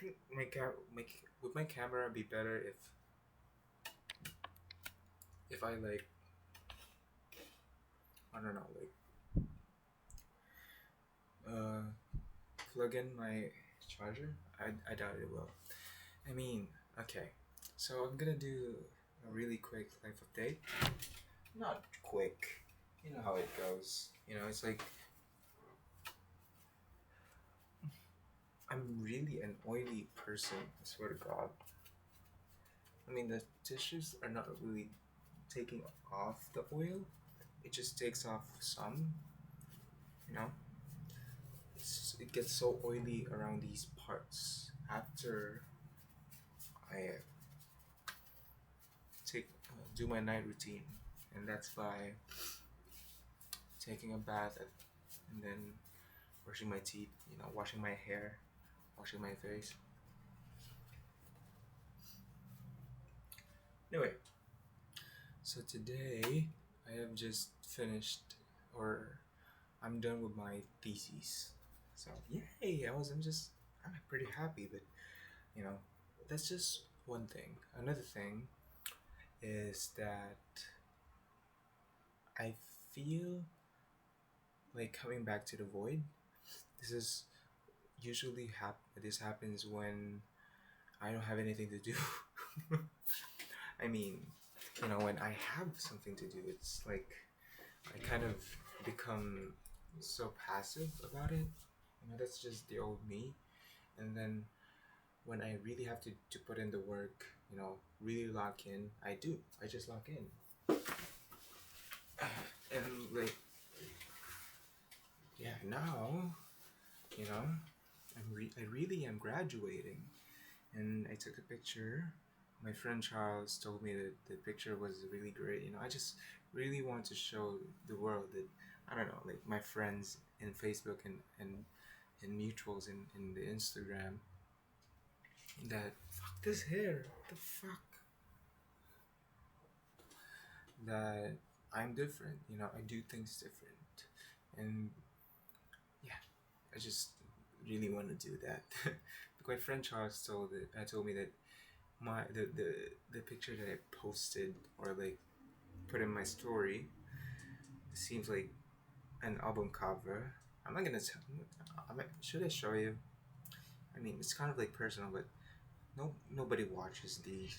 think would my camera be better if I like, I don't know, like uh plug in my charger? I doubt it will. I mean, okay. So I'm gonna do a really quick life update. Not quick. You know how it goes. It's like I'm really an oily person, I swear to God. I mean, the tissues are not really taking off the oil, it just takes off some, you know? It gets so oily around these parts after I do my night routine, and that's by taking a bath and then brushing my teeth, washing my hair, washing my face. Anyway, so today I have just finished, or I'm done with my thesis. So yay! I'm pretty happy, but you know, that's just one thing. Another thing is that I feel like coming back to the void. This is this happens when I don't have anything to do. I mean, when I have something to do, it's like I kind of become so passive about it. That's just the old me. And then when I really have to put in the work, really lock in, I do. I just lock in. And like, yeah, now, I really am graduating. And I took a picture. My friend Charles told me that the picture was really great. I just really want to show the world that, I don't know, like my friends in Facebook and mutuals in the Instagram, that fuck this hair. What the fuck? That I'm different. I do things different, and yeah, I just really want to do that. My friend Charles told me that the picture that I posted or like put in my story seems like an album cover. I'm not gonna tell. Should I show you? I mean, it's kind of like personal, but nobody watches these.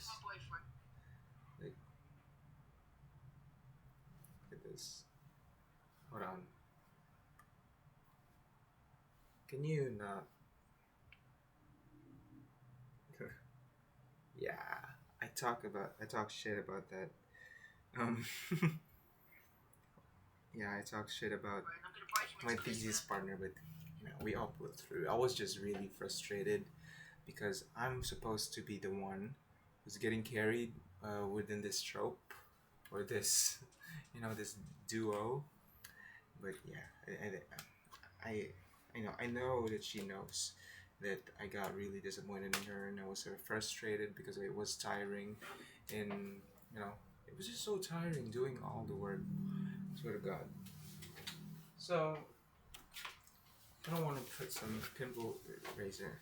Like, look at this. Hold on. Can you not? Yeah, I talk shit about that. Um, yeah, I talk shit about my thesis partner, but we all pulled through. I was just really frustrated because I'm supposed to be the one who's getting carried within this trope or this, this duo. But yeah, I know that she knows that I got really disappointed in her, and I was so frustrated because it was tiring, and it was just so tiring doing all the work. Swear to God. So I don't want to put some pimple eraser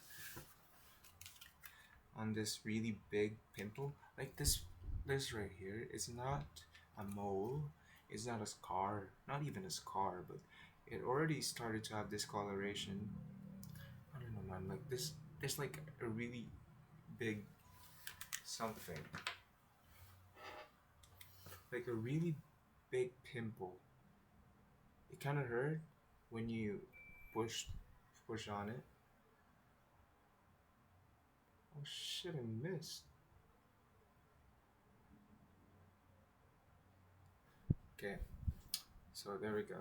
on this really big pimple. Like this right here is not a mole, it's not a scar, not even a scar, but it already started to have discoloration. I don't know, man. Like this, there's like a really big something, like a really big pimple. It kind of hurt when you push push on it. Oh shit! I missed. Okay, so there we go.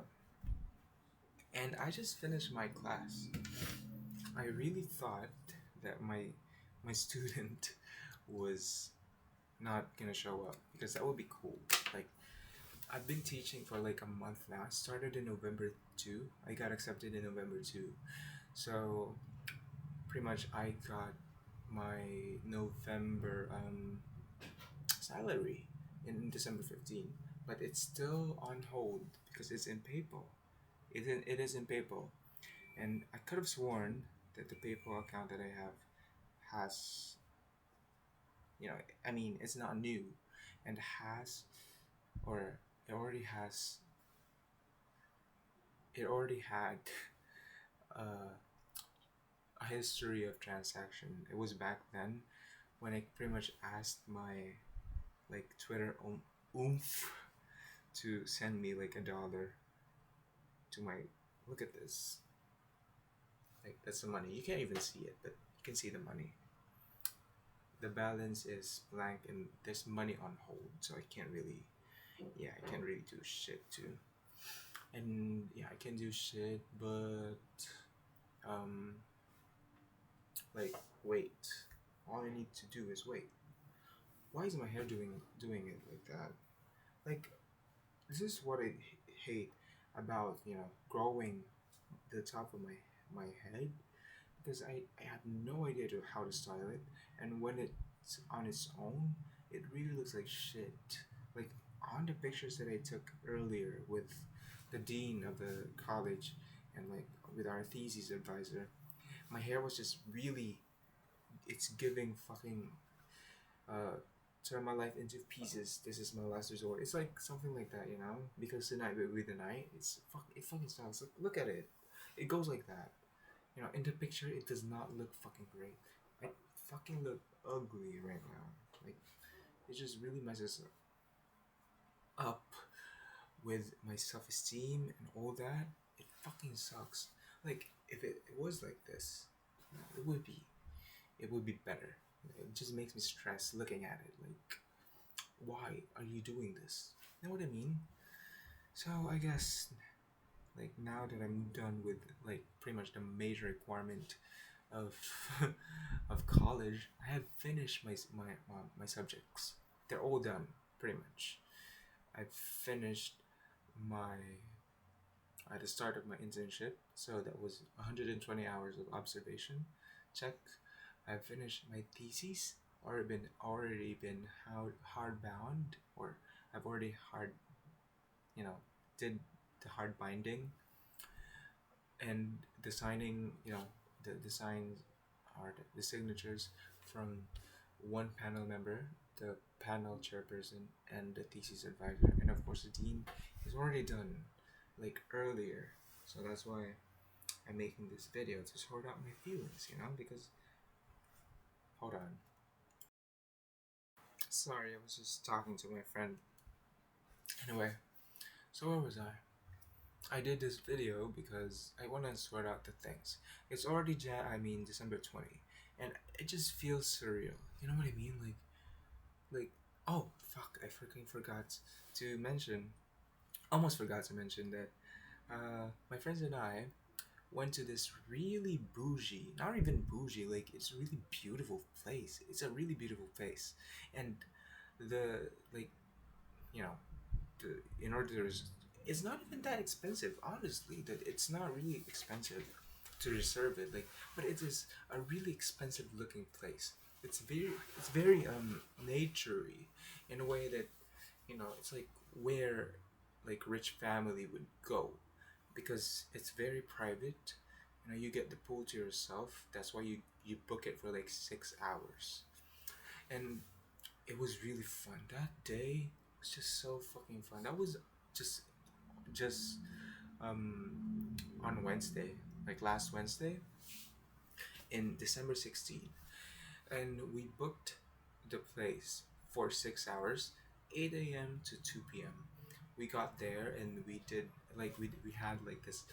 And I just finished my class. I really thought that my student was not gonna show up because that would be cool. Like I've been teaching for like a month now. I started in November 2. I got accepted in November 2. So pretty much I got my November salary in December 15, but it's still on hold because it's in PayPal. It is in PayPal, and I could have sworn that the PayPal account that I have has, you know, I mean, it's not new, and has, or it already has, it already had uh, a history of transaction. It was back then when I pretty much asked my like Twitter oomph to send me like $1 to my, look at this, like that's the money. You can't even see it, but you can see the money. The balance is blank and there's money on hold, so I can't really, yeah, I can't really do shit too. And yeah, I can do shit, but um, like wait. All I need to do is wait. Why is my hair doing it like that? Like this is what I hate about, you know, growing the top of my head, because I had no idea how to style it, and when it's on its own, it really looks like shit. Like on the pictures that I took earlier with the dean of the college and like with our thesis advisor, my hair was just really, it's giving fucking uh turn my life into pieces. This is my last resort. It's like something like that, you know? Because tonight will be the night. It fucking styles. Look at it. It goes like that. You know, in the picture, it does not look fucking great. I fucking look ugly right now. Like, it just really messes up with my self esteem and all that. It fucking sucks. Like, if it was like this, it would be. It would be better. It just makes me stress looking at it. Like, why are you doing this? You know what I mean? So I guess like now that I'm done with like pretty much the major requirement of of college, I have finished my subjects. They're all done pretty much. I've finished my at the start of my internship, so that was 120 hours of observation. Check. I've finished my thesis, or already been hard bound, or I've already hard, you know, did the hard binding and the signing, you know, the signs are the signatures from one panel member, the panel chairperson, and the thesis advisor, and of course the dean is already done like earlier. So that's why I'm making this video to sort out my feelings, you know, because hold on. Sorry, I was just talking to my friend. Anyway, so where was I did this video because I want to sort out the things. It's already December 20, and it just feels surreal. You know what I mean? Like, oh fuck, I freaking forgot to mention, almost forgot to mention that my friends and I went to this really bougie, not even bougie, like it's a really beautiful place. It's a really beautiful place, and the like, you know, in order to it's not even that expensive, honestly. That it's not really expensive to reserve it, like, but it is a really expensive looking place. It's very naturey in a way that, you know, it's like where like rich family would go, because it's very private. You know, you get the pool to yourself. That's why you book it for like 6 hours, and it was really fun. That day was just so fucking fun. That was just just on Wednesday, like last Wednesday in December 16th, and we booked the place for 6 hours, 8 a.m. to 2 p.m. We got there and we did like we had like this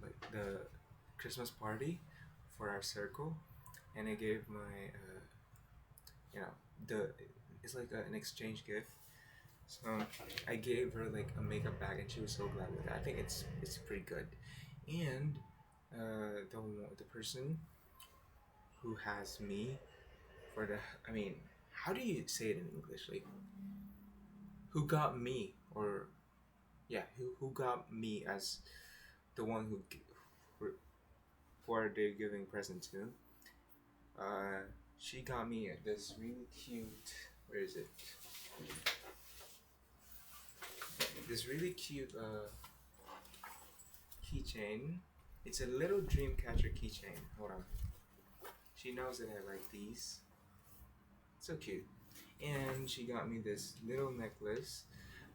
like the Christmas party for our circle, and I gave my you know, the it's like an exchange gift. So I gave her like a makeup bag, and she was so glad with it. I think it's pretty good. And the person who has me for the, I mean, how do you say it in English? Like, who got me, or yeah, who got me as the one who are they giving present to? Uh, she got me this really cute. Where is it? This really cute keychain. It's a little dream catcher keychain. Hold on. She knows that I like these. So cute. And she got me this little necklace.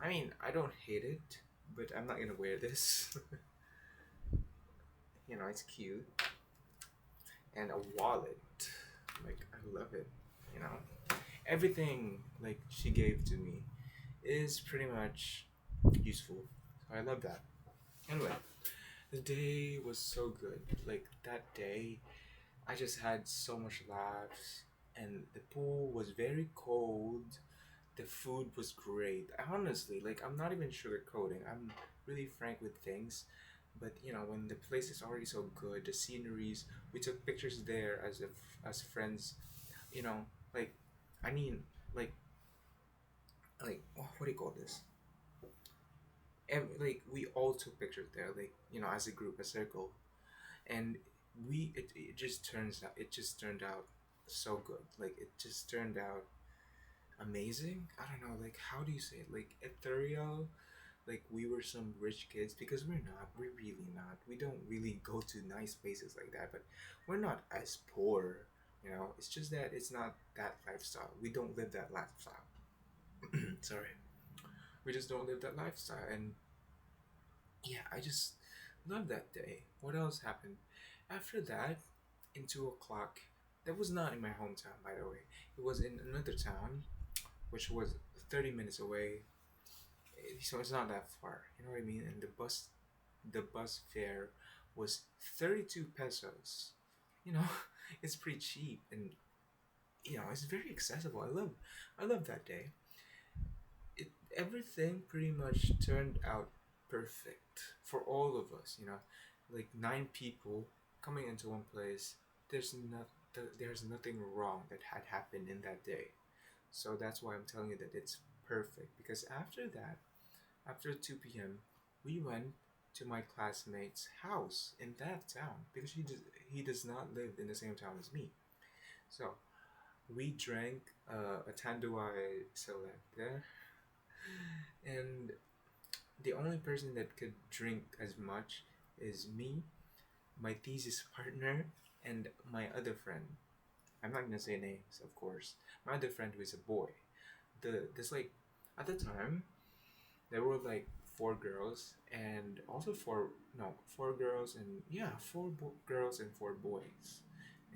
I mean, I don't hate it, but I'm not gonna wear this. It's cute. And a wallet. Like, I love it. You know, everything like she gave to me is pretty much useful. So I love that. Anyway, the day was so good. Like that day, I just had so much laughs, and the pool was very cold. The food was great. Honestly, like I'm not even sugarcoating. I'm really frank with things. But when the place is already so good, the sceneries, we took pictures there as if as friends. You know, like, I mean, like, what do you call this? Like we all took pictures there, like as a group, a circle, and it just turned out so good. Like it just turned out amazing. I don't know, like how do you say it? Like ethereal. Like we were some rich kids because we're not. We're really not. We don't really go to nice places like that, but we're not as poor. It's just that it's not that lifestyle. We don't live that lifestyle. Sorry, we just don't live that lifestyle, and yeah, I just love that day. What else happened after that? In 2 o'clock, that was not in my hometown, by the way. It was in another town, which was 30 minutes away. So it's not that far. You know what I mean? And the bus fare was 32 pesos. You know, it's pretty cheap, and it's very accessible. I love that day. Everything pretty much turned out perfect for all of us. Like 9 people coming into one place. There's nothing wrong that had happened in that day. So that's why I'm telling you that it's perfect. Because after that, after 2 p.m., we went to my classmate's house in that town because he does not live in the same town as me. So we drank a Tanduay Select there, and the only person that could drink as much is me, my thesis partner, and my other friend. I'm not gonna say names, of course. My other friend who is a boy. There's like at the time there were like 4 girls and also four no 4 girls and yeah girls and 4 boys,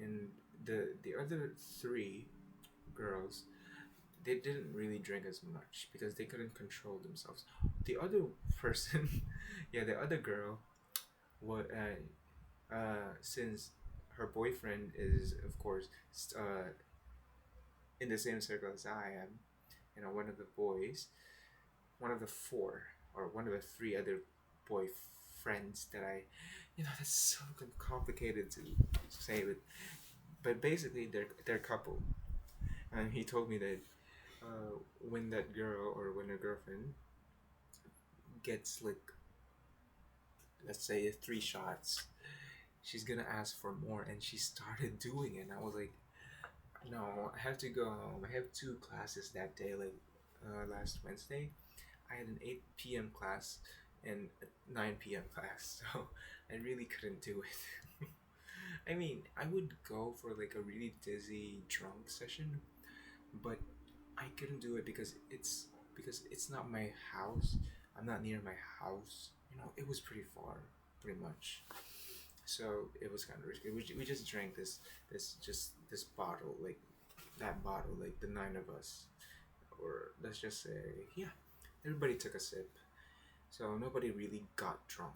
and the other 3 girls, they didn't really drink as much because they couldn't control themselves. The other person, yeah, the other girl, what since her boyfriend is of course in the same circle as I am, one of the boys, one of the 4 or one of the 3 other boyfriends that that's so complicated to say, but basically they're a couple, and he told me that when that girl or when her girlfriend gets like, let's say 3 shots, she's gonna ask for more, and she started doing it. And I was like, no, I have to go home. I have 2 classes that day, like last Wednesday. I had an 8 p.m. class and a 9 p.m. class, so I really couldn't do it. I mean, I would go for like a really dizzy drunk session, but I couldn't do it because it's not my house. I'm not near my house. It was pretty far, pretty much. So it was kind of risky. We just drank this bottle, like that bottle, like the 9 of us, or let's just say, yeah, everybody took a sip. So nobody really got drunk.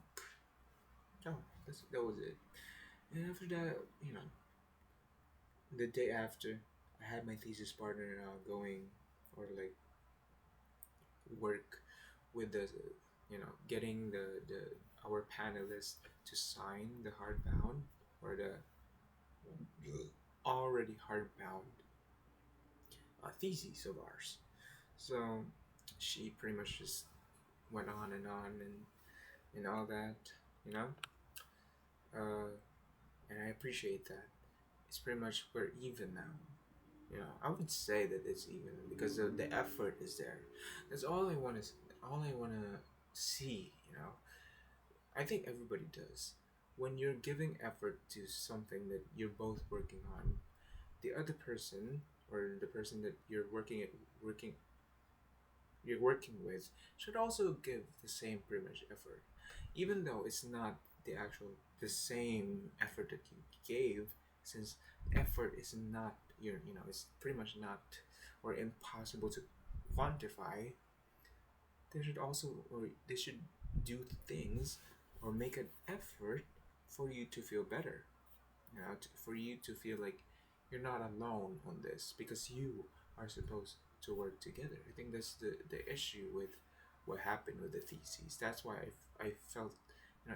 No, that was it. And after that, the day after, I had my thesis partner going or like work with getting the our panelists to sign the hardbound or the already hardbound theses of ours. So she pretty much just went on and all that, you know. Uh, and I appreciate that. It's pretty much we're even now. I would say that it's even because the effort is there. That's all I want to. All I want to see. I think everybody does. when you're giving effort to something that you're both working on, the other person, or the person that working you're working with, should also give the same pretty much effort, even though it's not the same effort that you gave, since effort is not it's pretty much not or impossible to quantify. They should also, or they should do things or make an effort for you to feel better, for you to feel like you're not alone on this, because you are supposed to work together. I think that's the issue with what happened with the theses. That's why I felt,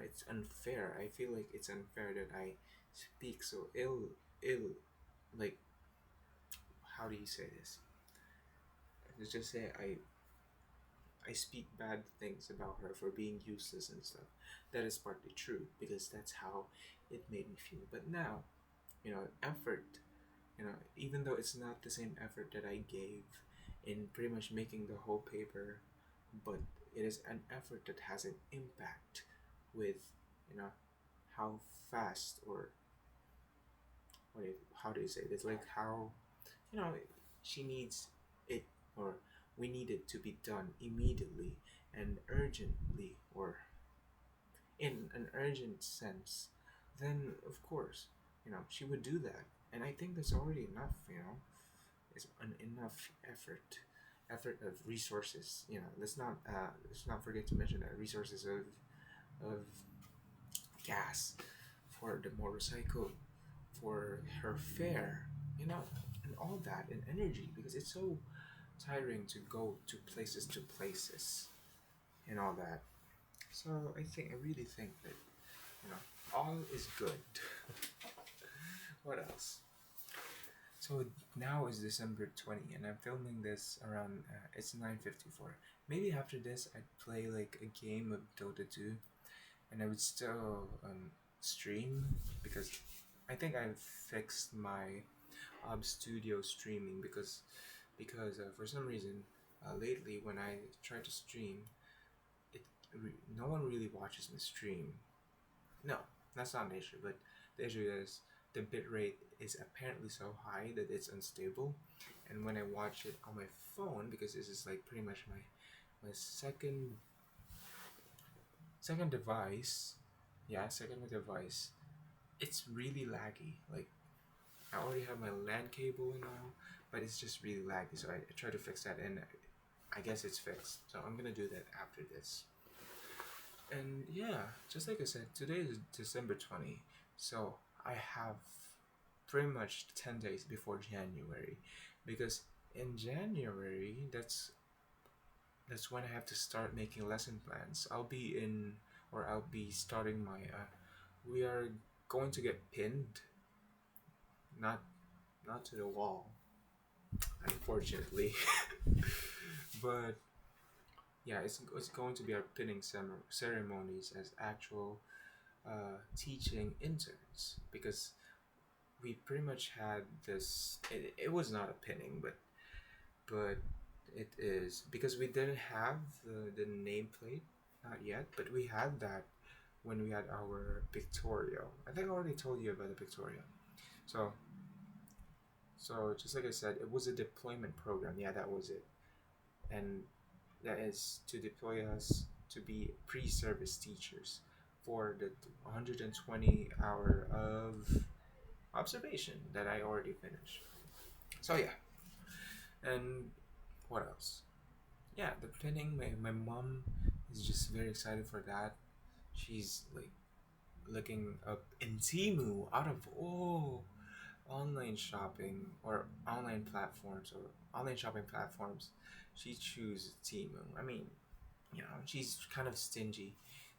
it's unfair. I feel like it's unfair that I speak so ill, like, how do you say this? Let's just say I speak bad things about her for being useless and stuff. That is partly true, because that's how it made me feel. But now, effort, even though it's not the same effort that I gave in pretty much making the whole paper, but it is an effort that has an impact with, you know, how fast, or how do you say it? It's like how, you know, she needs it, or we need it to be done immediately and urgently, or in an urgent sense, then of course, she would do that. And I think that's already enough, it's an enough effort of resources. Let's not forget to mention that resources of gas for the motorcycle, for her fare, and all that, and energy, because it's so tiring to go to places and all that. So I really think that, all is good. What else? So now is December 20, and I'm filming this around. It's 9:54. Maybe after this, I'd play like a game of Dota 2, and I would still stream, because I think I've fixed my studio streaming, because for some reason, lately when I try to stream, no one really watches me stream. No, that's not an issue. But the issue is the bitrate is apparently so high that it's unstable. And when I watch it on my phone, because this is like pretty much my second device, yeah, second device, it's really laggy. Like, I already have my LAN cable now, but it's just really laggy. So I try to fix that, and I guess it's fixed. So I'm gonna do that after this. And yeah, just like I said, today is December 20. So I have pretty much 10 days before January, because in January, that's when I have to start making lesson plans. I'll be starting my we are going to get pinned, not to the wall, unfortunately. But yeah, it's going to be our pinning ceremonies as actual teaching interns, because we pretty much had this. It was not a pinning, but it is, because we didn't have the nameplate, not yet, but we had that when we had our pictorial. I think I already told you about the pictorial. So just like I said, it was a deployment program. Yeah, that was it. And that is to deploy us to be pre-service teachers for the 120 hour of observation that I already finished. So yeah, and what else? Yeah, the pinning. My mom is just very excited for that. She's like looking up in Timu, out of all online shopping or online shopping platforms. She chooses Timu. I mean, she's kind of stingy.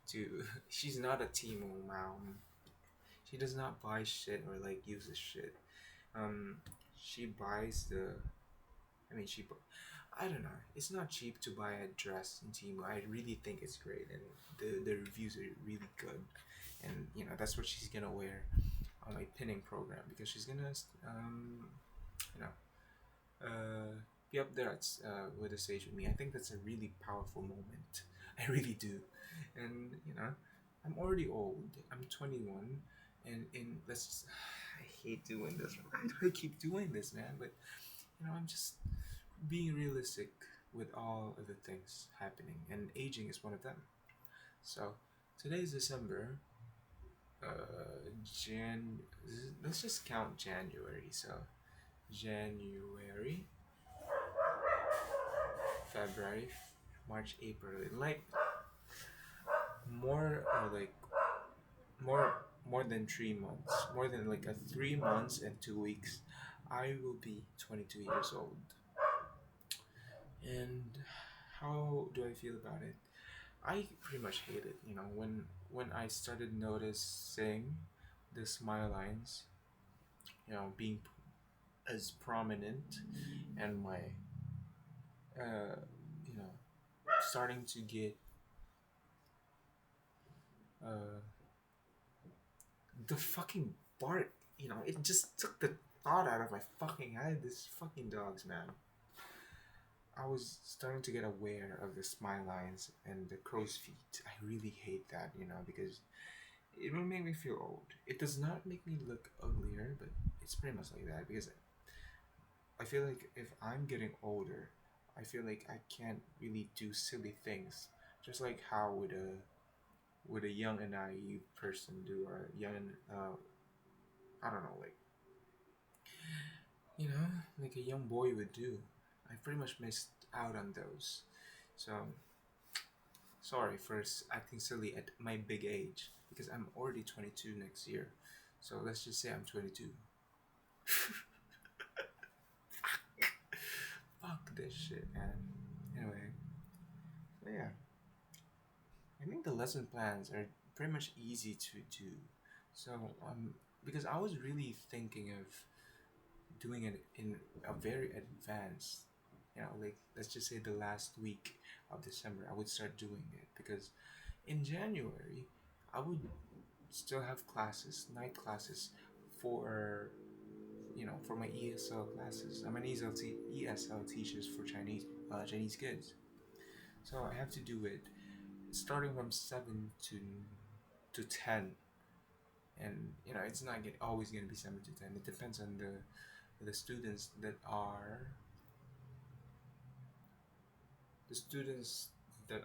To she's not a Timu mom. She does not buy shit or like uses shit. Um, she buys the. I mean, I don't know. It's not cheap to buy a dress in Temu. I really think it's great, and the reviews are really good. And that's what she's gonna wear on my pinning program, because she's gonna you know be up there with the stage with me. I think that's a really powerful moment. I really do, and I'm already old. I'm 21, and I hate doing this. Why do I keep doing this, man? But I'm just being realistic with all of the things happening, and aging is one of them. So today's December. Jan. Let's just count January. So January, February, March, April. Like more or like more more than 3 months. More than like a 3 months and 2 weeks. I will be 22 years old. And how do I feel about it? I pretty much hate it. When I started noticing the smile lines, being as prominent, and my you know starting to get uh the fucking bark. It just took the thought out of my fucking head. This fucking dogs, man. I was starting to get aware of the smile lines and the crow's feet. I really hate that, because it will make me feel old. It does not make me look uglier, but it's pretty much like that because I feel like if I'm getting older, I feel like I can't really do silly things. Just like how would a young and naive person do, or a young and I don't know, like a young boy would do. I pretty much missed out on those. So sorry for acting silly at my big age because I'm already 22 next year. So let's just say I'm 22. Fuck this shit, man. Anyway, so yeah, I think the lesson plans are pretty much easy to do. So because I was really thinking of doing it in a very advanced, like let's just say the last week of December, I would start doing it because in January I would still have classes, night classes for for my ESL classes. I'm an ESL teachers for Chinese kids, so I have to do it starting from 7 to 10, and it's not always gonna be 7 to 10. It depends on the students that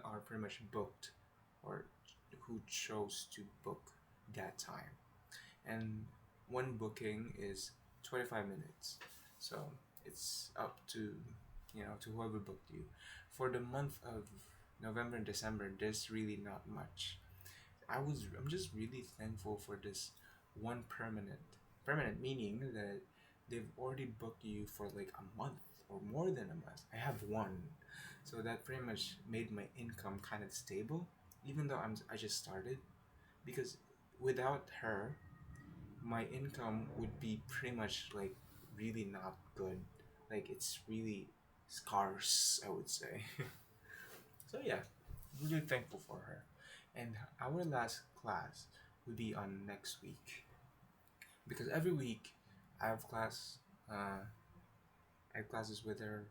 are pretty much booked, or who chose to book that time. And one booking is 25 minutes, so it's up to whoever booked you. For the month of November and December, there's really not much. I'm just really thankful for this one permanent meaning that they've already booked you for like a month or more than a month. I have one, so that pretty much made my income kind of stable, even though I just started, because without her, my income would be pretty much like really not good. Like it's really scarce, I would say. So yeah, really thankful for her. And our last class will be on next week because every week I have class. I have classes with her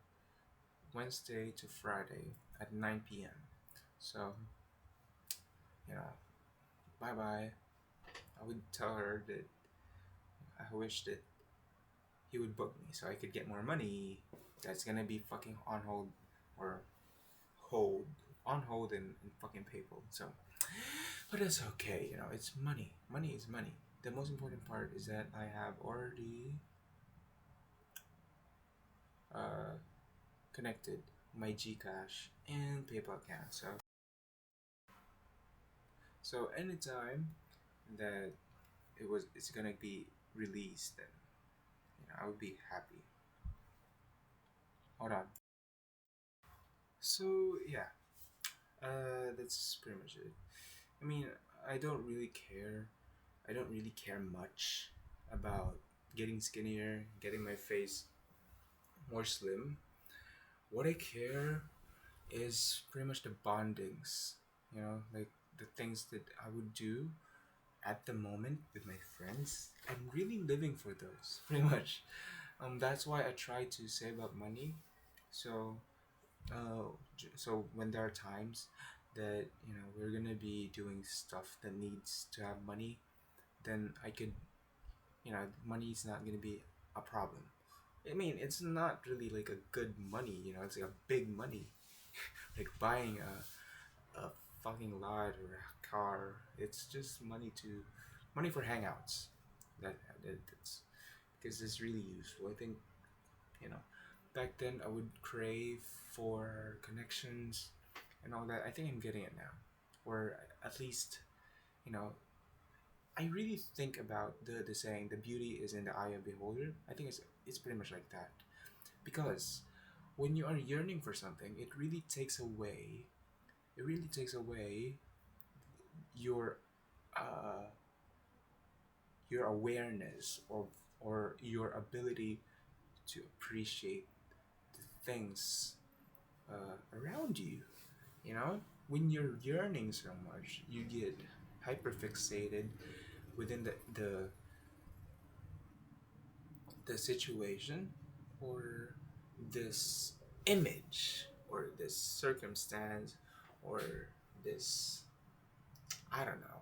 Wednesday to Friday at 9 p.m. So you know, bye bye. I would tell her that I wish that he would book me so I could get more money. That's gonna be fucking on hold, or hold on hold in fucking PayPal. So, but it's okay. It's money. Money is money. The most important part is that I have already uh, connected my Gcash and PayPal account. So anytime that it's gonna be released, then I would be happy. Hold on. So yeah, that's pretty much it. I mean, I don't really care. I don't really care much about getting skinnier, getting my face more slim. What I care is pretty much the bondings, like the things that I would do at the moment with my friends. I'm really living for those, pretty much. That's why I try to save up money. So, so when there are times that we're gonna be doing stuff that needs to have money, then I could, money is not gonna be a problem. I mean, it's not really like a good money, it's like a big money, like buying a fucking lot or a car. It's just money for hangouts. That's because it's really useful. I think, you know, back then I would crave for connections and all that. I think I'm getting it now, or at least, you know, I really think about the saying, the beauty is in the eye of the beholder. I think it's pretty much like that, because when you are yearning for something, it really takes away your uh your awareness or your ability to appreciate the things around you. You know, when you're yearning so much, you get hyperfixated within the situation, or this image, or this circumstance, or this, I don't know,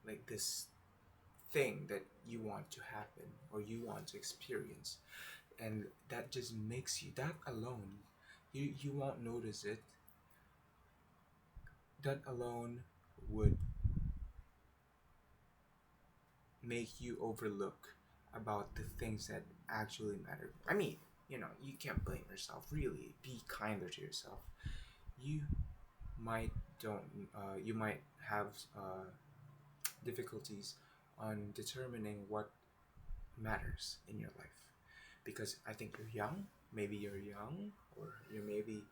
like this thing that you want to happen or you want to experience, and that just makes you, that alone, you won't notice it, that alone would make you overlook about the things that actually matter. I mean, you can't blame yourself. Really, be kinder to yourself. You might don't. You might have difficulties on determining what matters in your life, because I think you're young. Maybe you're young, or you may be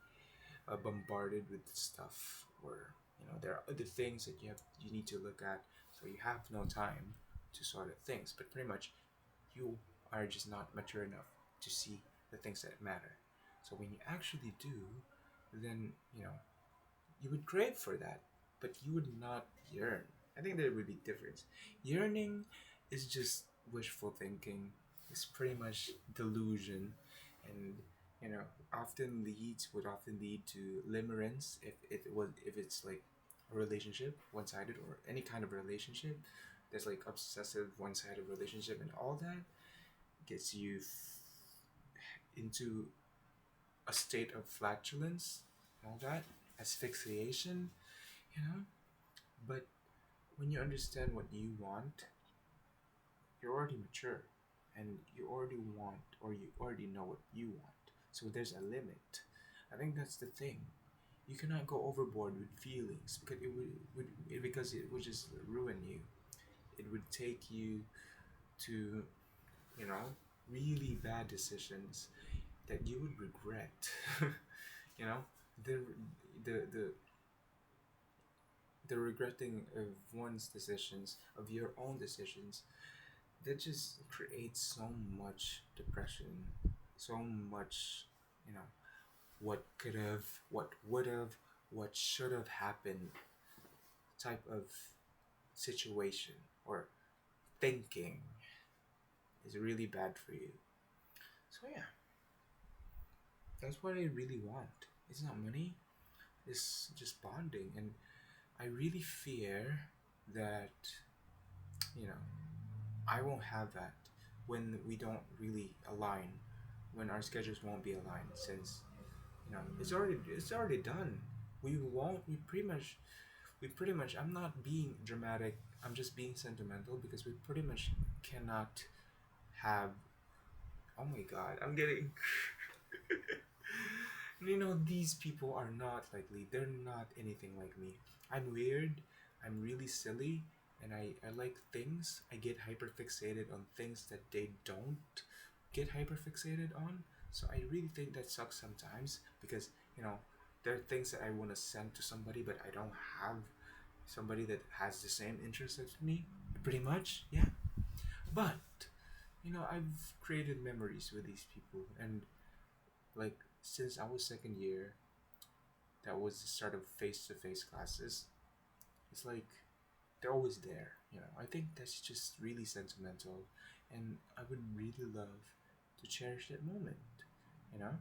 bombarded with stuff, or there are other things that you need to look at, so you have no time to sort of things. But pretty much, you are just not mature enough to see the things that matter. So when you actually do, then you would crave for that, but you would not yearn. I think there would be difference. Yearning is just wishful thinking. It's pretty much delusion, and you know, would often lead to limerence if it's like a relationship, one sided, or any kind of relationship. There's like obsessive one sided relationship, and all that gets you into a state of flatulence, all that asphyxiation, you know. But when you understand what you want, you're already mature, and you already want, or you already know what you want. So there's a limit. I think that's the thing. You cannot go overboard with feelings, because it would just ruin you. It would take you to, you know, really bad decisions that you would regret. you know, the the the the regretting of one's decisions, of your own decisions, that just creates so much depression, so much, you know, what could have, what would have, what should have happened type of situation or thinking is really bad for you. So yeah, that's what I really want. It's not money, it's just bonding. And I really fear that, you know, I won't have that when we don't really align, when our schedules won't be aligned, since it's already done. We won't. We pretty much. I'm not being dramatic. I'm just being sentimental, because we pretty much cannot have. Oh my God! I'm getting. These people are not like me. They're not anything like me. I'm weird. I'm really silly. And I like things. I get hyperfixated on things that they don't get hyperfixated on. So I really think that sucks sometimes, because, there are things that I want to send to somebody, but I don't have somebody that has the same interests as me. Pretty much, yeah. But, I've created memories with these people. And, like, since I was second year, that was the start of face-to-face classes. It's like they're always there. I think that's just really sentimental, and I would really love to cherish that moment. You know,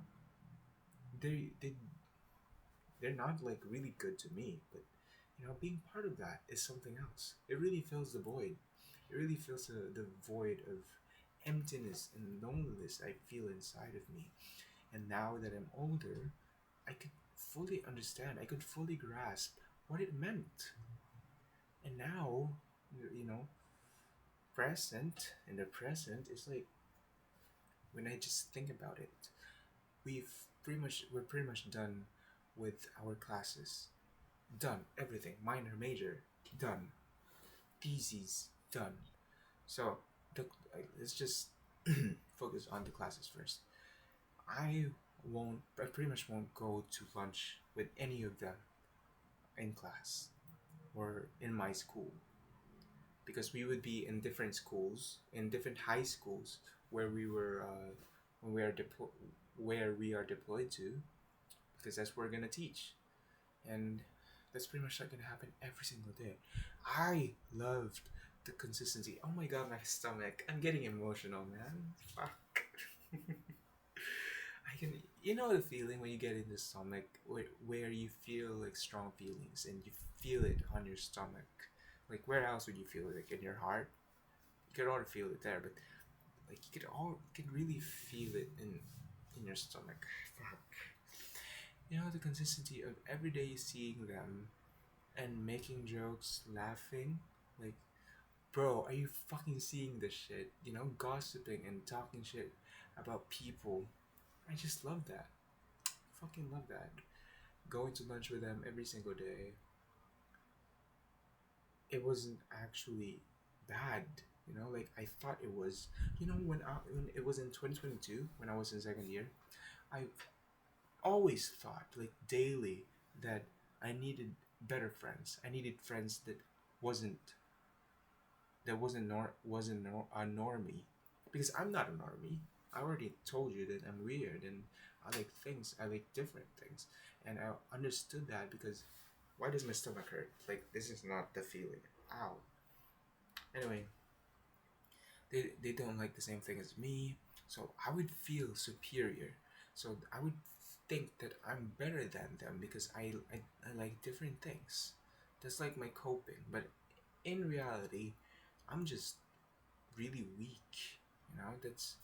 they they're not like really good to me, but being part of that is something else. It really fills the void. It really fills the void of emptiness and loneliness I feel inside of me. And now that I'm older, I could fully understand, I could fully grasp what it meant. And now, you know, present in the present is like when I just think about it, we're pretty much done with our classes. Done. Everything. Minor, major, done. Theses, done. So let's just focus on the classes first. I pretty much won't go to lunch with any of them in class or in my school because we would be in different schools, in different high schools where we were, when we are where we are deployed to, because that's where we're gonna teach, and that's pretty much not gonna happen every single day. I loved the consistency. Oh my god, my stomach! I'm getting emotional, man. Fuck. I can, the feeling when you get in the stomach where you feel like strong feelings and you feel it on your stomach. Like where else would you feel it? Like in your heart? You can already feel it there, but like you can really feel it in your stomach. Fuck. The consistency of every day seeing them and making jokes, laughing, like, bro, are you fucking seeing this shit? Gossiping and talking shit about people. I just love that. Fucking love that. Going to lunch with them every single day. It wasn't actually bad. Like I thought it was. When it was in 2022, when I was in second year, I always thought, like daily, that I needed better friends. I needed friends wasn't a normie, because I'm not a normie. I already told you that I'm weird and I like things. I like different things, and I understood that because why does my stomach hurt? Like this is not the feeling. Ow. Anyway, they don't like the same thing as me, so I would feel superior. So I would think that I'm better than them because I like different things. That's like my coping. But in reality, I'm just really weak. That's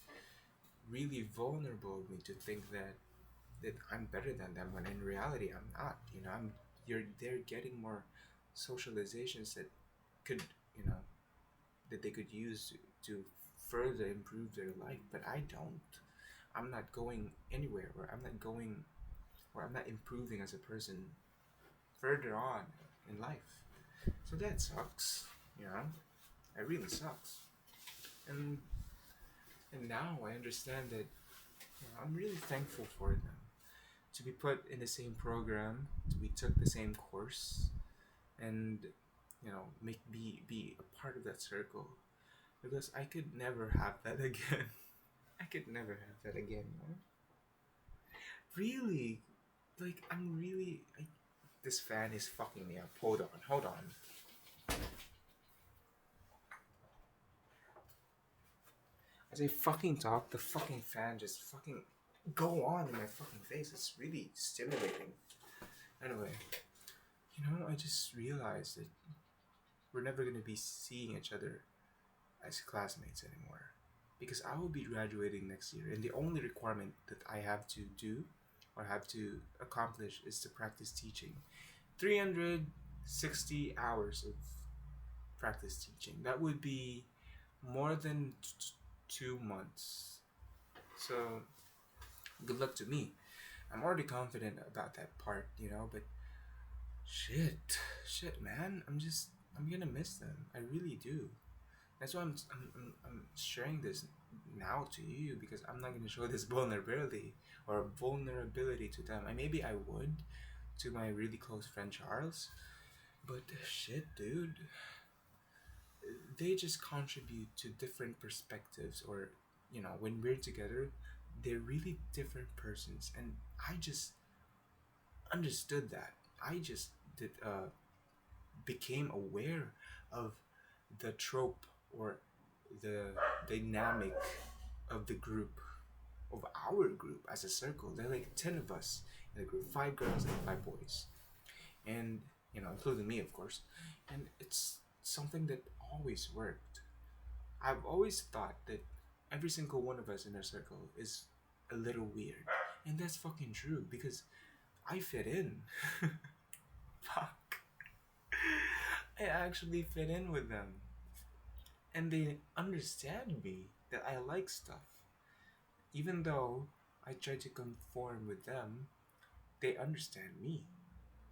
really vulnerable of me to think that I'm better than them when in reality I'm not. They're getting more socializations could you know that they could use to further improve their life, but I don't. I'm not going anywhere, or I'm not improving as a person further on in life. So that sucks. You know, it really sucks. And now I understand that I'm really thankful for them to be put in the same program, to be took the same course, and make be a part of that circle, because I could never have that again. I could never have that again, man. Really, like this fan is fucking me up. Hold on. As I fucking talk, the fucking fan just fucking go on in my fucking face. It's really stimulating. Anyway, I just realized that we're never gonna be seeing each other as classmates anymore, because I will be graduating next year, and the only requirement that I have to do or have to accomplish is to practice teaching. 360 hours of practice teaching. That would be more than 2 months. So, good luck to me. I'm already confident about that part, but shit, man. I'm gonna miss them. I really do. That's why I'm sharing this now to you, because I'm not gonna show this vulnerability to them. And maybe I would to my really close friend Charles, but shit, dude, they just contribute to different perspectives, or when we're together, they're really different persons, and I just understood that. I just did became aware of the trope, or the dynamic of the group, of our group as a circle. There are like 10 of us in a group, five girls and five boys, and including me, of course. And it's something that always worked. I've always thought that every single one of us in our circle is a little weird, and that's fucking true because I fit in. Fuck, I actually fit in with them, and they understand me that I like stuff. Even though I try to conform with them, they understand me.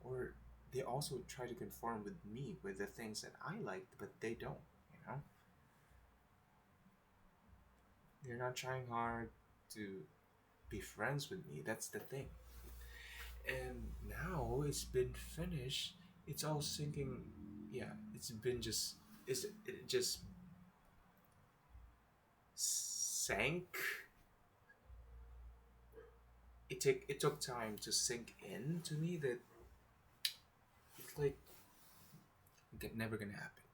Or they also try to conform with me with the things that I like, but they don't, you know? They're not trying hard to be friends with me. That's the thing. And now it's been finished. It's all sinking. Yeah, it just sank. It took time to sink in to me that it's like never gonna happen.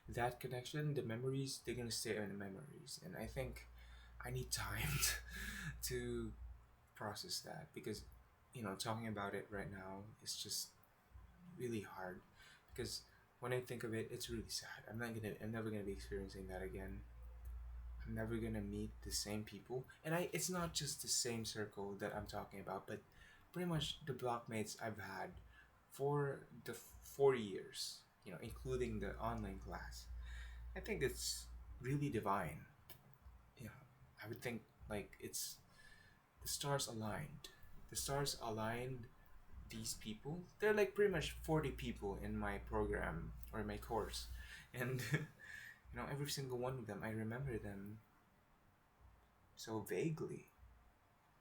That connection, the memories, they're gonna stay in the memories, and I think I need time to process that because talking about it right now is just really hard because when I think of it, it's really sad. I'm never gonna be experiencing that again. I'm never gonna meet the same people, and it's not just the same circle that I'm talking about, but pretty much the blockmates I've had for the 4 years, including the online class. I think it's really divine. You know, I would think like it's the stars aligned. The stars aligned these people. They're like pretty much 40 people in my program or my course, and every single one of them, I remember them so vaguely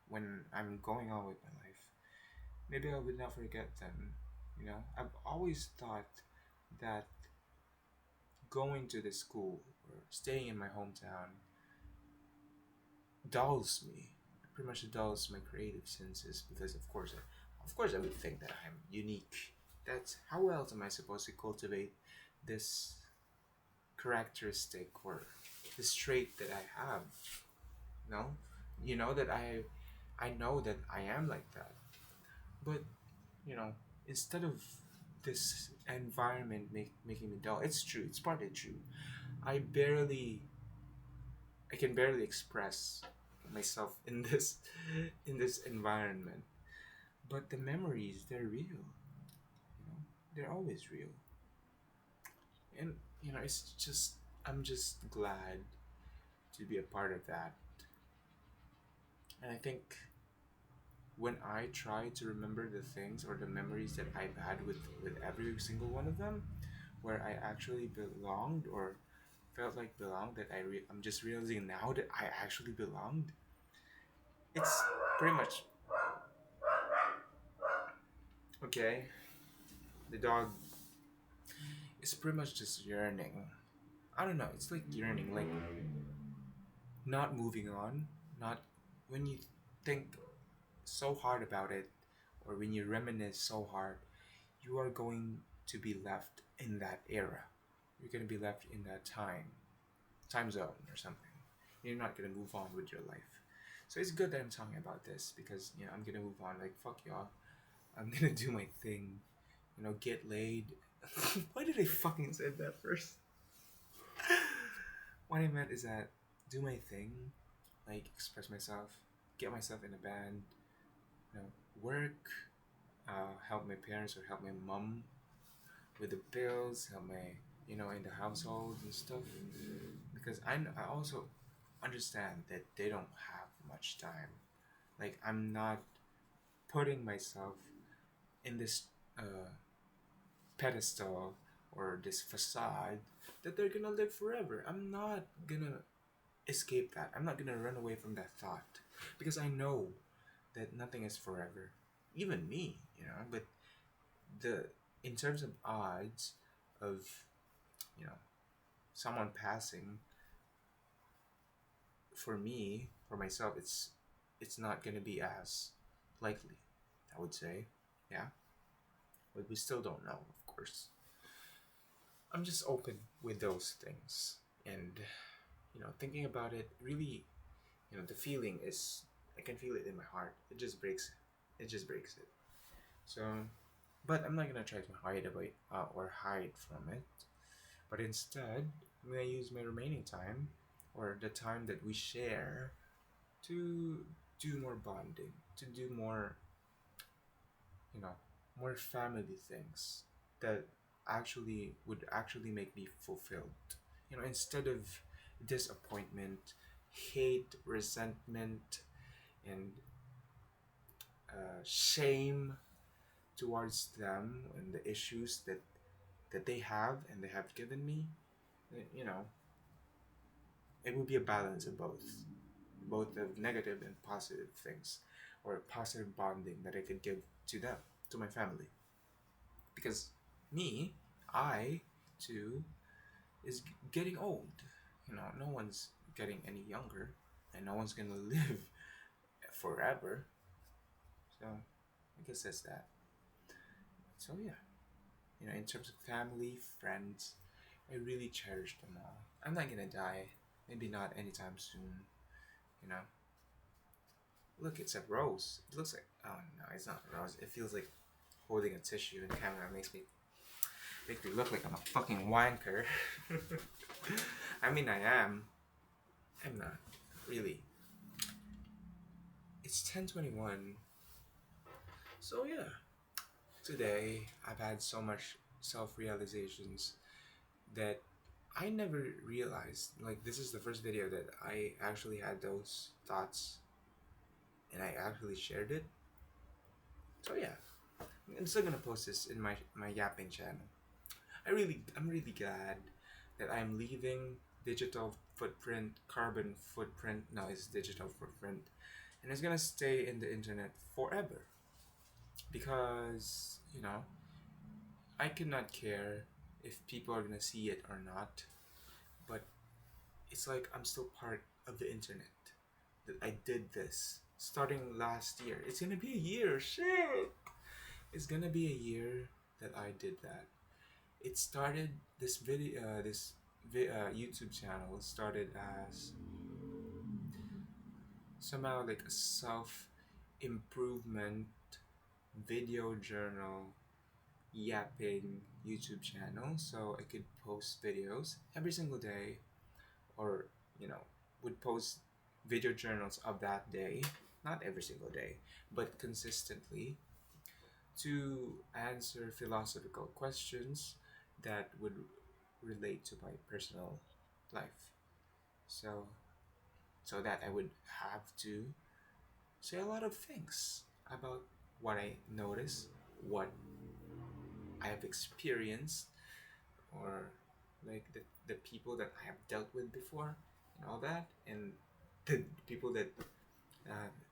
when I'm going on with my life. Maybe I would not forget them. I've always thought that going to the school or staying in my hometown dulls me. It pretty much dulls my creative senses because, of course, I would think that I'm unique. That's how else am I supposed to cultivate this characteristic or this trait that I have? No, that I know that I am like that. But you know, instead of this environment making me dull, it's true. It's partly true. I barely I can barely express myself in this environment. But the memories, they're real. They're always real. And it's just I'm just glad to be a part of that. And I think when I try to remember the things or the memories that I've had with every single one of them, where I actually belonged or felt like belonged, that I'm just realizing now that I actually belonged. It's pretty much okay. The dog is pretty much just yearning. I don't know. It's like yearning, like not moving on. Not when you think so hard about it, or when you reminisce so hard, you are going to be left in that era. You're going to be left in that time zone or something. You're not going to move on with your life. So it's good that I'm talking about this because I'm going to move on. Like fuck y'all. I'm going to do my thing. Get laid. Why did I fucking say that first? What I meant is that do my thing, like express myself, get myself in a band, work, help my parents or help my mom with the bills, help my in the household and stuff. Because I also understand that they don't have much time. Like I'm not putting myself in this pedestal or this facade that they're gonna live forever. I'm not gonna escape that. I'm not gonna run away from that thought because I know that nothing is forever. Even me, but the in terms of odds of you know someone passing, for me, for myself, it's not gonna be as likely, I would say. Yeah, but we still don't know, of course. I'm just open with those things, and thinking about it really, the feeling is, I can feel it in my heart. It just breaks It just breaks it. So, but I'm not gonna try to hide away or hide from it. But instead, I'm gonna use my remaining time, or the time that we share, to do more bonding, to do more, you know, more family things that would actually make me fulfilled. Instead of disappointment, hate, resentment, and shame towards them and the issues that they have and they have given me. You know, it would be a balance of both of negative and positive things, or positive bonding that I could give to them, to my family. Because me, I too, is getting old. No one's getting any younger, and no one's gonna live forever. So I guess that's that. So yeah, in terms of family, friends, I really cherish them all. I'm not gonna die. Maybe not anytime soon. You know. Look, it's a rose. It looks like, oh no, it's not a rose. It feels like holding a tissue in the camera makes me look like I'm a fucking wanker. I mean, I am. I'm not really. It's 10:21. So yeah, today I've had so much self-realizations that I never realized. Like, this is the first video that I actually had those thoughts and I actually shared it. So yeah, I'm still gonna post this in my yapping channel. I'm really glad that I'm leaving digital footprint, carbon footprint. No, it's digital footprint, and it's gonna stay in the internet forever. Because I cannot care if people are gonna see it or not, but it's like I'm still part of the internet. That I did this starting last year. It's gonna be a year. Shit. It's gonna be a year that I did that. It started this YouTube channel started as somehow like a self improvement video journal yapping YouTube channel, so I could post videos every single day, or would post video journals of that day, not every single day, but consistently, to answer philosophical questions that would relate to my personal life. So that I would have to say a lot of things about what I notice, what I have experienced, or like the people that I have dealt with before, and all that, and the people that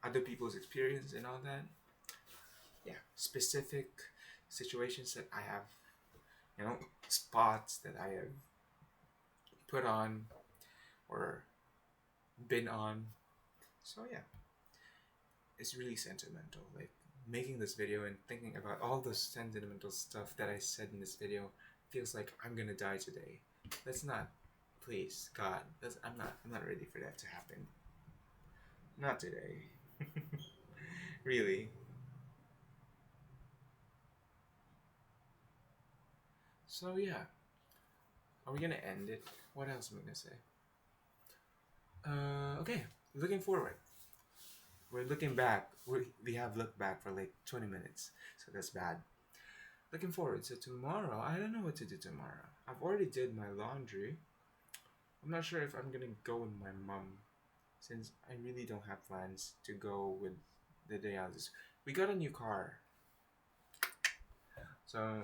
other people's experience and all that. Yeah, specific situations that I have, spots that I have put on or been on. So yeah, it's really sentimental. Like, making this video and thinking about all the sentimental stuff that I said in this video feels like I'm gonna die today. Let's not, please, God. I'm not ready for that to happen. Not today. Really. So yeah, are we gonna end it? What else am I gonna say? Okay. Looking forward. We're looking back. We have looked back for like 20 minutes, so that's bad. Looking forward. So tomorrow, I don't know what to do tomorrow. I've already did my laundry. I'm not sure if I'm gonna go with my mom, since I really don't have plans to go with the day out. We got a new car, so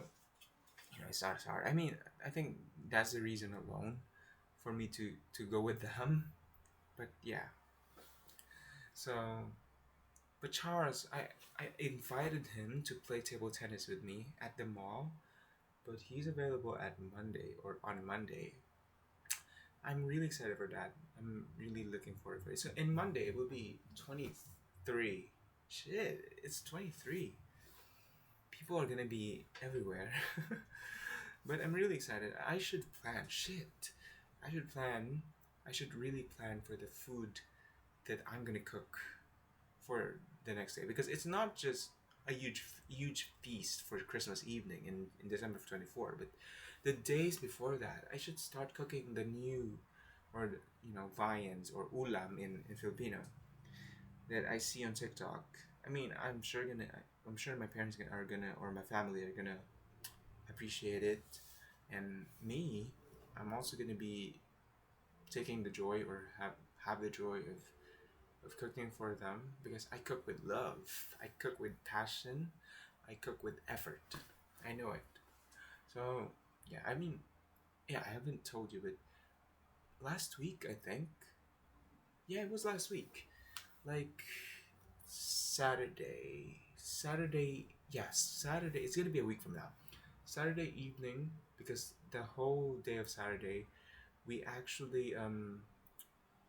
it's not hard. I mean, I think that's the reason alone for me to go with them. But yeah, so but Charles, I invited him to play table tennis with me at the mall, but he's available at Monday, or on Monday. I'm really excited for that. I'm really looking forward for it. So in Monday it will be 23. Shit, it's 23. People are gonna be everywhere. But I'm really excited. I should plan. Shit. I should plan. I should really plan for the food that I'm gonna cook for the next day, because it's not just a huge feast for Christmas evening in December of 24, but the days before that I should start cooking the new, or viands or ulam in Filipino that I see on TikTok. I mean, I'm sure my parents are gonna, or my family are gonna appreciate it, and me, I'm also gonna be taking the joy, or have the joy of cooking for them, because I cook with love. I cook with passion. I cook with effort. I know it. So yeah, I mean, yeah, I haven't told you, but last week I think, yeah, it was last week, like Saturday, yes, Saturday. It's gonna be a week from now. Saturday evening, because the whole day of Saturday we actually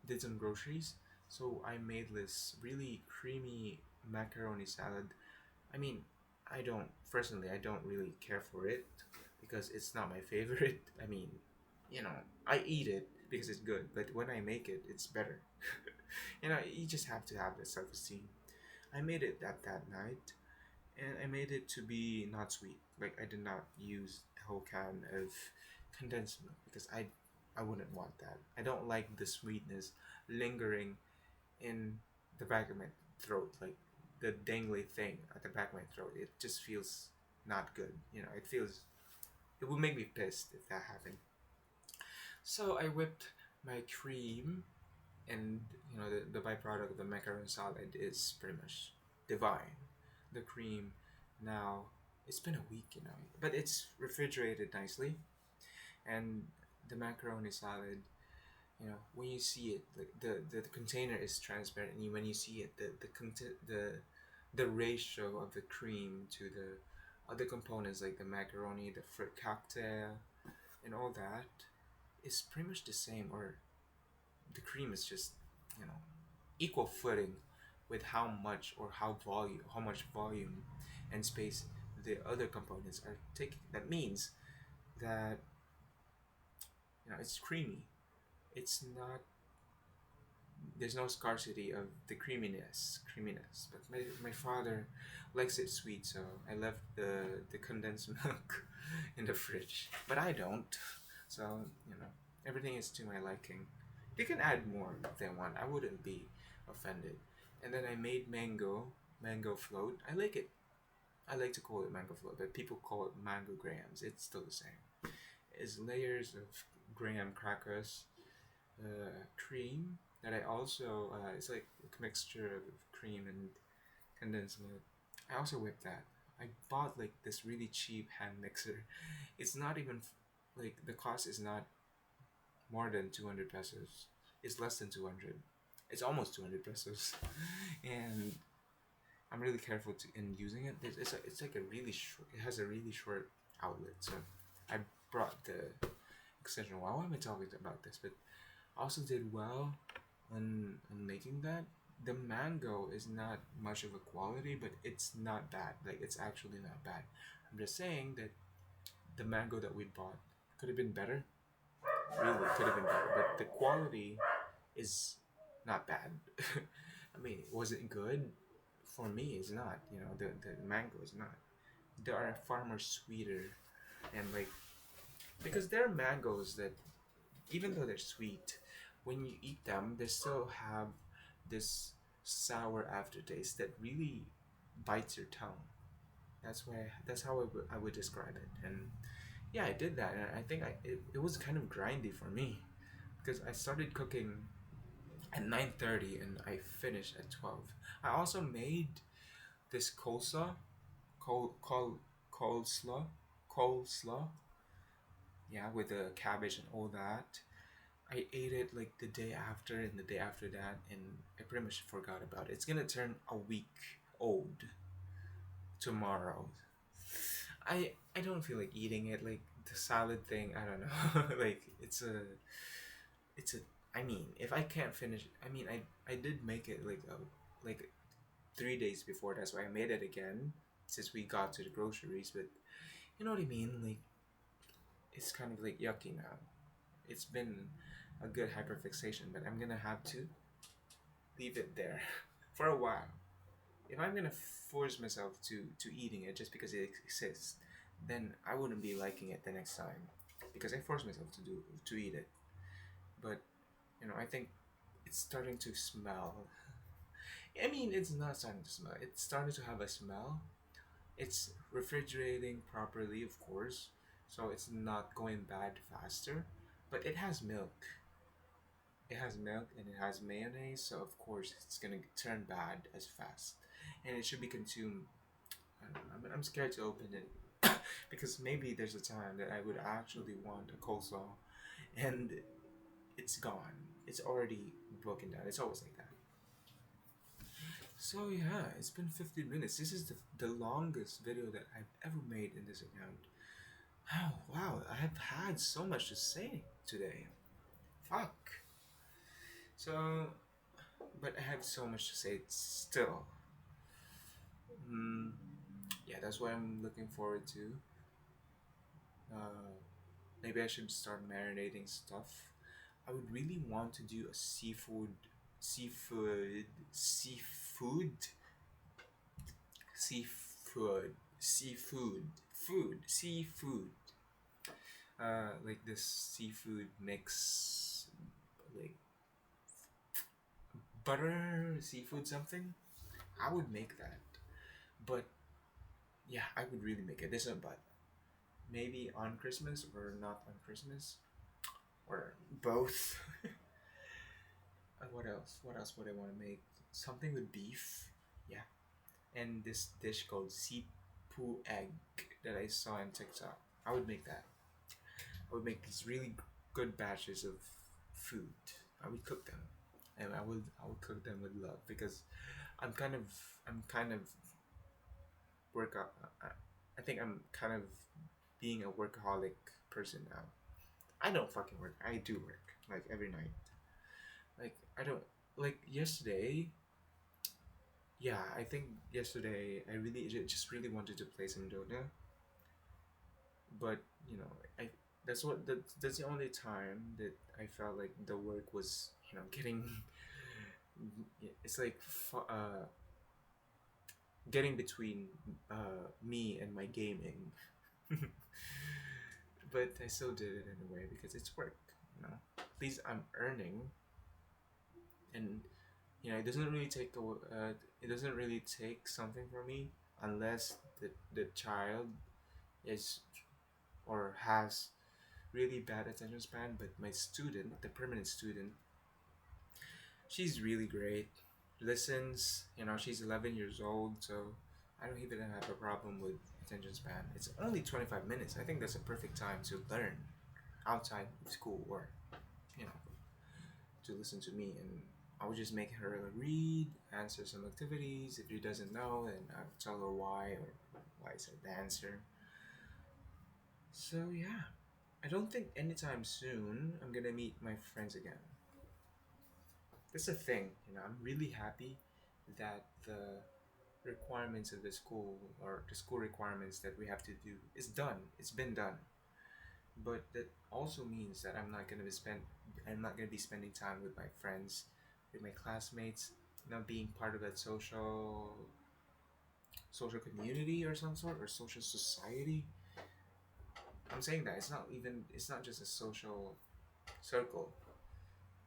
did some groceries. So I made this really creamy macaroni salad. I mean, I don't really care for it because it's not my favorite. I mean, you know, I eat it because it's good, but when I make it, it's better. You just have to have that self esteem. I made it that night, and I made it to be not sweet. Like, I did not use a whole can of condensed milk because I wouldn't want that. I don't like the sweetness lingering in the back of my throat, like the dangly thing at the back of my throat. It just feels not good. It would make me pissed if that happened. So I whipped my cream, and the byproduct of the macaron salad is pretty much divine. The cream now, it's been a week, but it's refrigerated nicely, and the macaroni salad, when you see it, like the container is transparent, and when you see it, the ratio of the cream to the other components, like the macaroni, the fruit cocktail, and all that, is pretty much the same, or the cream is just, you know equal footing with how much volume and space the other components are taking. That means that, it's creamy. It's not There's no scarcity of the creaminess. But my father likes it sweet, so I left the condensed milk in the fridge. But I don't. So, everything is to my liking. They can add more if they want. I wouldn't be offended. And then I made mango float. I like it. I like to call it mango float, but people call it mango grahams. It's still the same. It's layers of graham crackers, cream that I also, it's like a mixture of cream and condensed milk. I also whipped that. I bought like this really cheap hand mixer. It's not even like, the cost is not more than 200 pesos. It's less than 200. It's almost 200 pesos. And I'm really careful in using it. It's like a really short, it has a really short outlet. So I brought the extension. Why am I talking about this? But also did well on making that. The mango is not much of a quality, but it's not bad. Like, it's actually not bad. I'm just saying that the mango that we bought could have been better. Really could have been better, but the quality is not bad. I mean, was it good? For me, it's not. The mango is not. There are far more sweeter, and like, because there are mangoes that, even though they're sweet, when you eat them, they still have this sour aftertaste that really bites your tongue. That's how I would describe it. And yeah, I did that, and I think it was kind of grindy for me, because I started cooking at 9:30 and I finished at 12. I also made this coleslaw, coleslaw, coleslaw, yeah, with the cabbage and all that. I ate it like the day after and the day after that, and I pretty much forgot about it. It's gonna turn a week old tomorrow. I don't feel like eating it. Like, the salad thing, I don't know. Like, it's a. I mean, if I can't finish, I mean, I did make it like 3 days before. That's why I made it again since we got to the groceries. But you know what I mean? Like, it's kind of like yucky now. It's been a good hyperfixation, but I'm gonna have to leave it there for a while. if I'm gonna force myself to eating it just because it exists, then I wouldn't be liking it the next time because I forced myself to eat it. But I think it's starting to smell. I mean, it's not starting to smell. It's starting to have a smell. It's refrigerating properly, of course, so it's not going bad faster. But it has milk. It has milk and it has mayonnaise, so of course it's gonna turn bad as fast, and it should be consumed. I don't know, I'm scared to open it because maybe there's a time that I would actually want a coleslaw, and it's gone. It's already broken down. It's always like that. So yeah, it's been 15 minutes. This is the longest video that I've ever made in this account. Oh wow, I have had so much to say today. Fuck. So, but I have so much to say still. Mm, yeah, that's what I'm looking forward to. Uh, maybe I should start marinating stuff. I would really want to do a seafood, seafood. Like this seafood mix, like butter seafood something. I would make that, but yeah, I would really make it. There's a but. Maybe on Christmas or not on Christmas or both. What else? What else would I want to make? Something with beef. Yeah. And this dish called sipu egg that I saw on TikTok. I would make that. I would make these really good batches of food. I would cook them, and I would cook them with love because I'm kind of I'm kind of work out. I think I'm kind of being a workaholic person now. I don't fucking work. I do work like every night. Like I don't like yesterday. Yeah, I think yesterday I really just really wanted to play some Dota, but I that's the only time that I felt like the work was getting it's like getting between me and my gaming. But I still did it anyway because it's work. At least I'm earning, and it doesn't really it doesn't really take something from me unless the child is or has really bad attention span. But my student, the permanent student, she's really great. Listens, she's 11 years old, so I don't even have a problem with attention span. It's only 25 minutes. I think that's a perfect time to learn outside of school, or you know to listen to me, and I would just make her read, answer some activities. If she doesn't know, then I would tell her why, or why I said the answer. So yeah, I don't think anytime soon I'm gonna meet my friends again. That's the thing, I'm really happy that the requirements of the school, or the school requirements that we have to do, is done. It's been done. But that also means that I'm not gonna be spending time with my friends, with my classmates, being part of that social community or some sort, or social society. I'm saying that it's not just a social circle,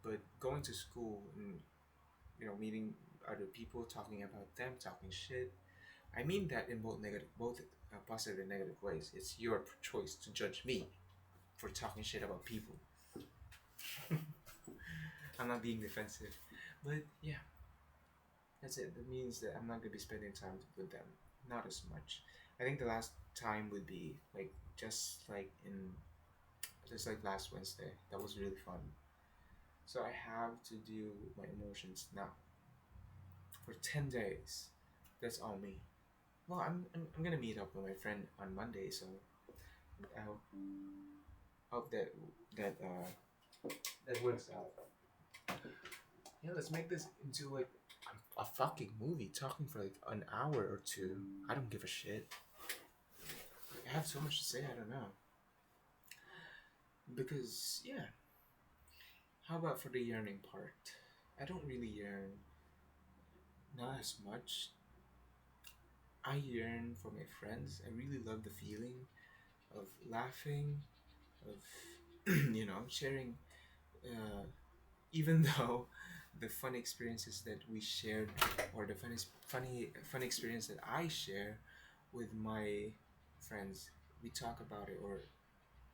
but going to school and meeting other people, talking about them, talking shit. I mean that in both positive and negative ways. It's your choice to judge me for talking shit about people. I'm not being defensive, but yeah, that's it. That means that I'm not gonna be spending time with them, not as much. I think the last time would be like just like last Wednesday. That was really fun. So I have to deal with my emotions now for 10 days. That's all me. Well, I'm gonna meet up with my friend on Monday, so I hope that works out. Yeah, let's make this into like a fucking movie, talking for like an hour or two. I don't give a shit. I have so much to say. I don't know, because yeah. How about for the yearning part? I don't really yearn, not as much. I yearn for my friends. I really love the feeling of laughing, of sharing. Uh, Even though the fun experiences that we shared, or the funny experience that I share with my friends, we talk about it, or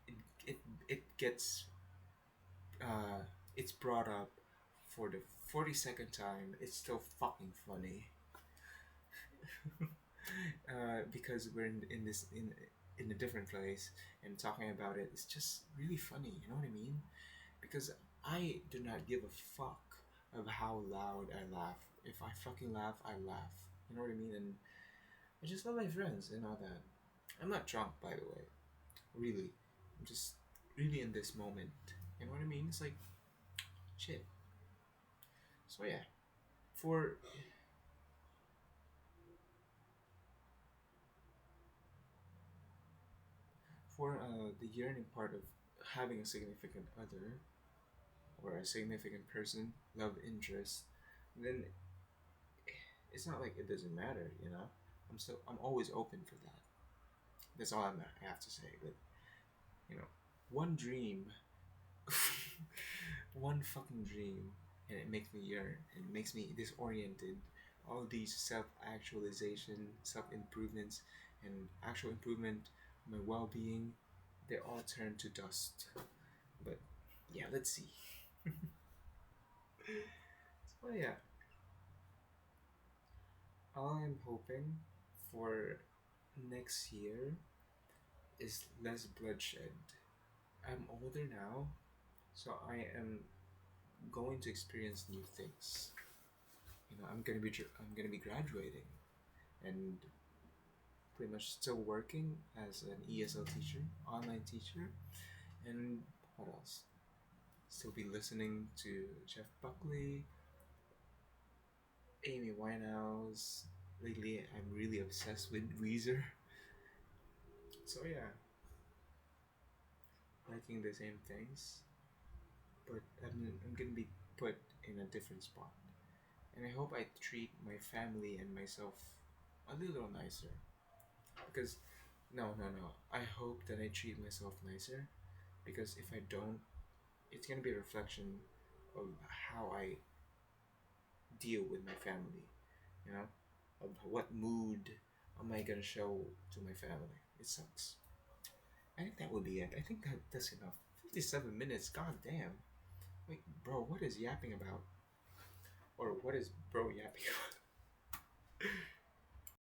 it it, it gets uh, it's brought up for the 42nd time. It's still fucking funny. Because we're in a different place, and talking about it is just really funny. You know what I mean? Because I do not give a fuck of how loud I laugh. If I fucking laugh, I laugh. You know what I mean? And I just love my friends and all that. I'm not drunk, by the way. Really, I'm just really in this moment. You know what I mean? It's like shit. So yeah, for the yearning part of having a significant other, or a significant person, love interest, then it's not like it doesn't matter. I'm always open for that. That's all I have to say. But one dream, one fucking dream, and it makes me yearn. And it makes me disoriented. All these self-actualization, self-improvements, and actual improvement, my well-being, they all turn to dust. But yeah, let's see. So yeah, all I'm hoping for next year is less bloodshed. I'm older now, so I am going to experience new things. I'm gonna be graduating, and pretty much still working as an ESL teacher, online teacher, and what else? Still be listening to Jeff Buckley, Amy Winehouse. Lately, I'm really obsessed with Weezer. So yeah, liking the same things, but I'm gonna be put in a different spot. And I hope I treat my family and myself a little nicer. Because, no. I hope that I treat myself nicer. Because if I don't, it's gonna be a reflection of how I deal with my family. You know, of what mood am I gonna show to my family? It sucks. I think that would be it. I think that's enough. 57 minutes. God damn. Wait, bro, what is yapping about? Or what is bro yapping about?